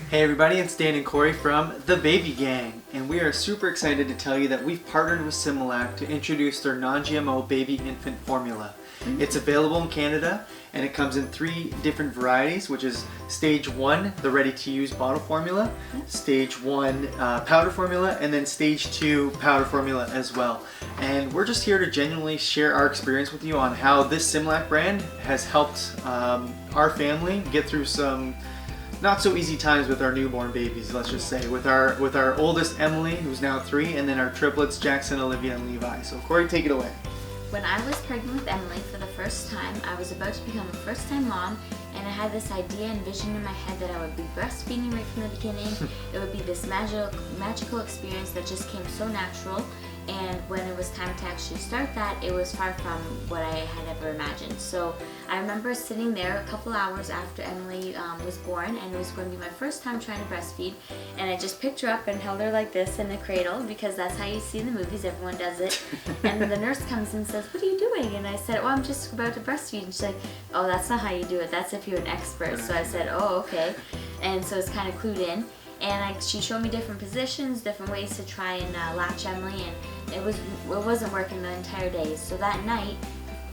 Hey everybody, it's Dan and Corey from The Baby Gang, and we are super excited to tell you that we've partnered with Similac to introduce their non-GMO baby infant formula. It's available in Canada, and it comes in 3 different varieties, which is Stage 1, the ready-to-use bottle formula, Stage 1 powder formula, and then Stage 2 powder formula as well. And we're just here to genuinely share our experience with you on how this Similac brand has helped our family get through some not so easy times with our newborn babies, let's just say, with our oldest Emily, who's now 3, and then our triplets Jackson, Olivia, and Levi. So Corey, take it away. When I was pregnant with Emily for the first time, I was about to become a first-time mom, and I had this idea and vision in my head that I would be breastfeeding right from the beginning. It would be this magical experience that just came so natural. And when it was time to actually start that, it was far from what I had ever imagined. So I remember sitting there a couple hours after Emily was born, and it was going to be my first time trying to breastfeed. And I just picked her up and held her like this in the cradle, because that's how you see in the movies, everyone does it. And the nurse comes and says, "What are you doing?" And I said, "Oh, I'm just about to breastfeed." And she's like, "Oh, that's not how you do it. That's if you're an expert." So I said, "Oh, okay." And so it's kind of clued in. And she showed me different positions, different ways to try and latch Emily, and it wasn't working the entire day. So that night,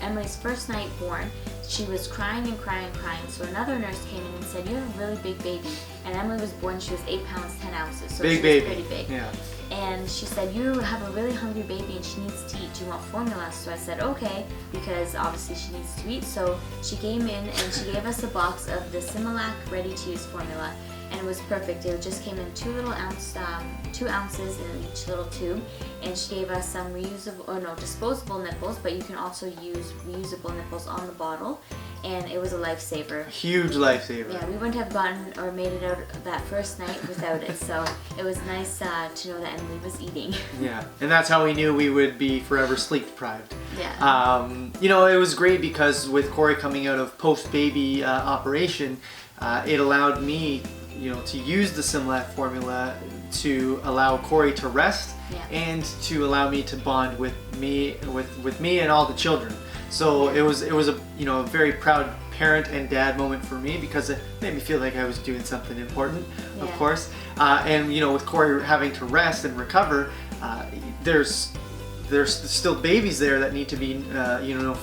Emily's first night born, she was crying and crying and crying. So another nurse came in and said, "You have a really big baby." And Emily was born, she was 8 pounds 10 ounces, so big she baby. was pretty big. Yeah. And she said, "You have a really hungry baby and she needs to eat. Do you want formula?" So I said, "Okay," because obviously she needs to eat. So she came in and she gave us a box of the Similac ready-to-use formula. And it was perfect. It just came in 2 ounces in each little tube, and she gave us some disposable nipples, but you can also use reusable nipples on the bottle, and it was a lifesaver. Huge lifesaver. Yeah, we wouldn't have gotten or made it out that first night without it, so it was nice to know that Emily was eating. Yeah, and that's how we knew we would be forever sleep deprived. Yeah. It was great because with Corey coming out of post-baby operation, it allowed me to use the Similac formula to allow Corey to rest, and to allow me to bond with me and all the children. So it was a very proud parent and dad moment for me, because it made me feel like I was doing something important, of course. And with Corey having to rest and recover, there's still babies there that need to be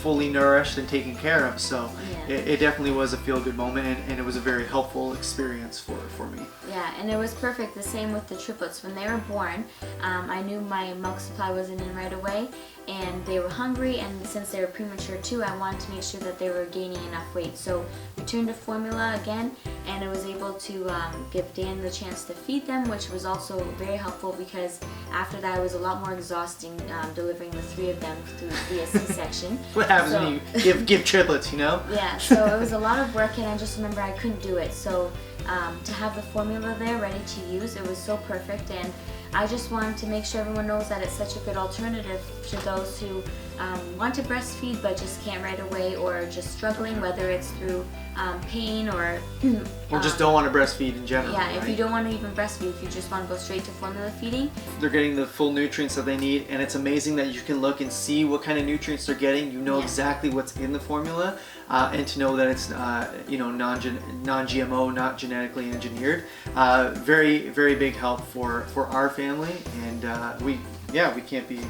fully nourished and taken care of. So it definitely was a feel-good moment, and it was a very helpful experience for me. Yeah, and it was perfect. The same with the triplets. When they were born, I knew my milk supply wasn't in right away, and they were hungry, and since they were premature too, I wanted to make sure that they were gaining enough weight. So we turned to formula again, and I was able to give Dan the chance to feed them, which was also very helpful, because after that it was a lot more exhausting delivering the 3 of them via C-section. What happens when you give triplets, Yeah, so it was a lot of work, and I just remember I couldn't do it. So to have the formula there ready to use, it was so perfect, and I just wanted to make sure everyone knows that it's such a good alternative to those who want to breastfeed but just can't right away, or just struggling, whether it's through pain or just don't want to breastfeed in general. Yeah, right? If you don't want to even breastfeed, if you just want to go straight to formula feeding, they're getting the full nutrients that they need, and it's amazing that you can look and see what kind of nutrients they're getting. You know exactly what's in the formula, and to know that it's non-GMO, not genetically engineered. Very, very big help for our family, and we can't be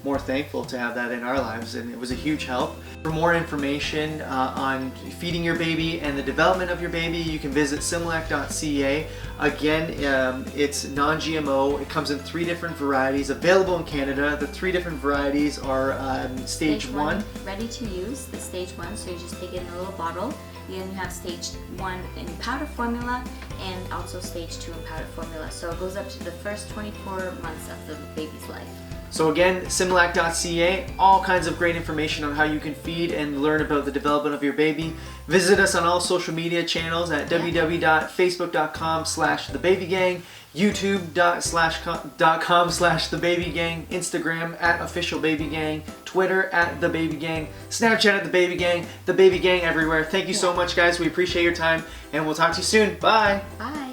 more thankful to have that in our lives, and it was a huge help. For more information on feeding your baby and the development of your baby, you can visit Similac.ca. Again, it's non-GMO. It comes in 3 different varieties, available in Canada. The 3 different varieties are Stage 1. Ready to use, the Stage 1, so you just take it in a little bottle. Then you have Stage 1 in powder formula, and also Stage 2 in powder formula. So it goes up to the first 24 months of the baby's life. So again, Similac.ca, all kinds of great information on how you can feed and learn about the development of your baby. Visit us on all social media channels at www.facebook.com/thebabygang, youtube.com/thebabygang, Instagram @officialbabygang, Twitter @thebabygang, Snapchat @thebabygang, the Baby Gang everywhere. Thank you so much, guys. We appreciate your time, and we'll talk to you soon. Bye. Bye.